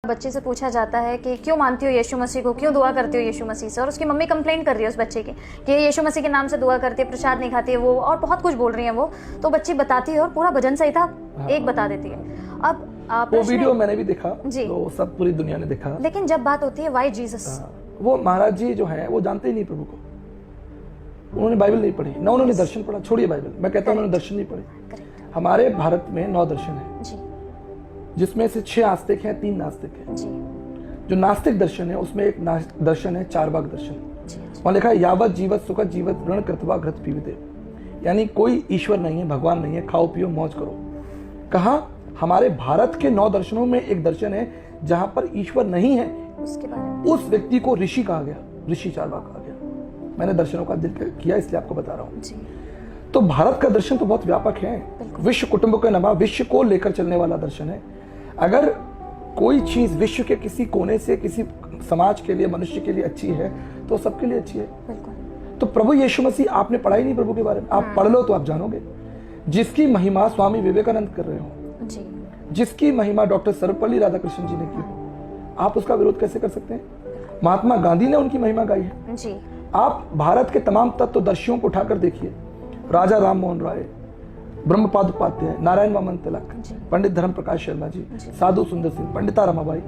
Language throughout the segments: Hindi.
बच्चे से पूछा जाता है कि क्यों मानती हो यीशु मसीह को, क्यों दुआ करती हो यीशु मसीह से, और उसकी मम्मी कंप्लेंट कर रही है उस बच्चे की कि यीशु मसीह के नाम से दुआ करती है, प्रसाद नहीं खाती है वो, और बहुत कुछ बोल रही है वो। तो बच्ची बताती है और पूरा भजन संहिता एक बता देती है। अब वो वीडियो मैंने भी देखा जी, तो सब पूरी दुनिया ने देखा। लेकिन जब बात होती है वाई जीसस, वो महाराज जी जो है वो जानते ही नहीं प्रभु को, उन्होंने बाइबल नहीं पढ़ी, ना उन्होंने दर्शन पढ़ा। छोड़िए बाइबल, मैं कहता हूँ उन्होंने दर्शन नहीं पढ़े। हमारे भारत में 9 दर्शन है, जिसमें से 6 आस्तिक हैं, 3 नास्तिक हैं। जो नास्तिक दर्शन है उसमें एक दर्शन है चारवाक दर्शन। वहां लिखा है यावत जीवत सुखत जीवत ऋण कृतवा घृत पीविते, यानी कोई ईश्वर नहीं है, भगवान नहीं है, खाओ पियो मौज करो। कहा हमारे भारत के 9 दर्शनों में एक दर्शन है जहां पर ईश्वर नहीं है, उस व्यक्ति को ऋषि कहा गया, ऋषि चारवाक कहा गया। मैंने दर्शनों का जिक्र किया इसलिए आपको बता रहा हूँ। तो भारत का दर्शन तो बहुत व्यापक है, विश्व कुटुंब के नमा, विश्व को लेकर चलने वाला दर्शन है। अगर कोई चीज विश्व के किसी कोने से किसी समाज के लिए, मनुष्य के लिए अच्छी है तो सबके लिए अच्छी है। तो प्रभु यीशु मसीह, आपने पढ़ा ही नहीं प्रभु के बारे में, आप पढ़ लो तो आप जानोगे। जिसकी महिमा स्वामी विवेकानंद कर रहे हो, जिसकी महिमा डॉक्टर सर्वपल्ली राधाकृष्णन जी ने की हो, आप उसका विरोध कैसे कर सकते हैं? महात्मा गांधी ने उनकी महिमा गाई है जी। आप भारत के तमाम तत्वदर्शियों को उठाकर देखिए, राजा राम मोहन राय, ब्रह्मपाद उपाध्याय, नारायण वामन तिलक, पंडित धर्म प्रकाश शर्मा जी, साधु सुंदर सिंह, पंडिता रमाबाई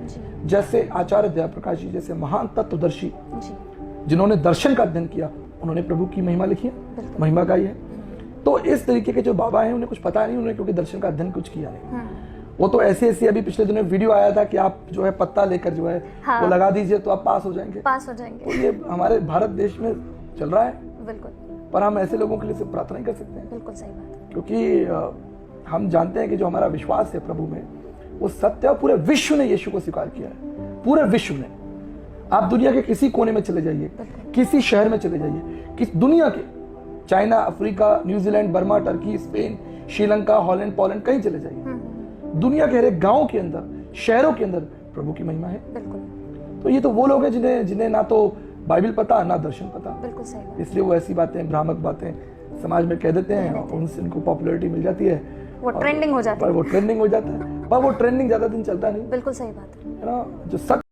जैसे, आचार्य जयप्रकाश जी जैसे महान तत्वदर्शी जिन्होंने दर्शन का अध्ययन किया, उन्होंने प्रभु की महिमा लिखी है, महिमा गाई है। तो इस तरीके के जो बाबा हैं उन्हें कुछ पता नहीं, उन्होंने क्योंकि दर्शन का अध्ययन कुछ किया नहीं। वो तो ऐसे अभी पिछले दिनों वीडियो आया था कि आप जो है पत्ता लेकर जो है वो लगा दीजिए तो आप पास हो जाएंगे। तो ये हमारे भारत देश में चल रहा है, बिल्कुल। पर हम ऐसे लोगों के लिए सिर्फ प्रार्थना ही कर सकते हैं, बिल्कुल सही बात, क्योंकि हम जानते हैं कि जो हमारा विश्वास है प्रभु में वो सत्य है। पूरे विश्व ने यीशु को स्वीकार किया है, पूरे विश्व ने। आप दुनिया के किसी कोने में चले जाइए, किसी शहर में चले जाइए, किस दुनिया के, China, Africa, New Zealand, Burma, Turkey, Spain, Sri Lanka, Holland, Poland, कहीं चले जाइए, दुनिया के हर एक गांव के अंदर, शहरों के अंदर प्रभु की महिमा है। तो ये तो वो लोग हैं जिन्हें ना तो बाइबल पता ना दर्शन पता, बिल्कुल सही। इसलिए वो ऐसी बातें, भ्रामक बातें समाज में कह देते हैं, उनसे उनको पॉपुलैरिटी मिल जाती है, वो ट्रेंडिंग हो जाता है, वो ट्रेंडिंग हो जाता है, पर वो ट्रेंडिंग ज्यादा दिन चलता नहीं, बिल्कुल सही बात है ना। जो सच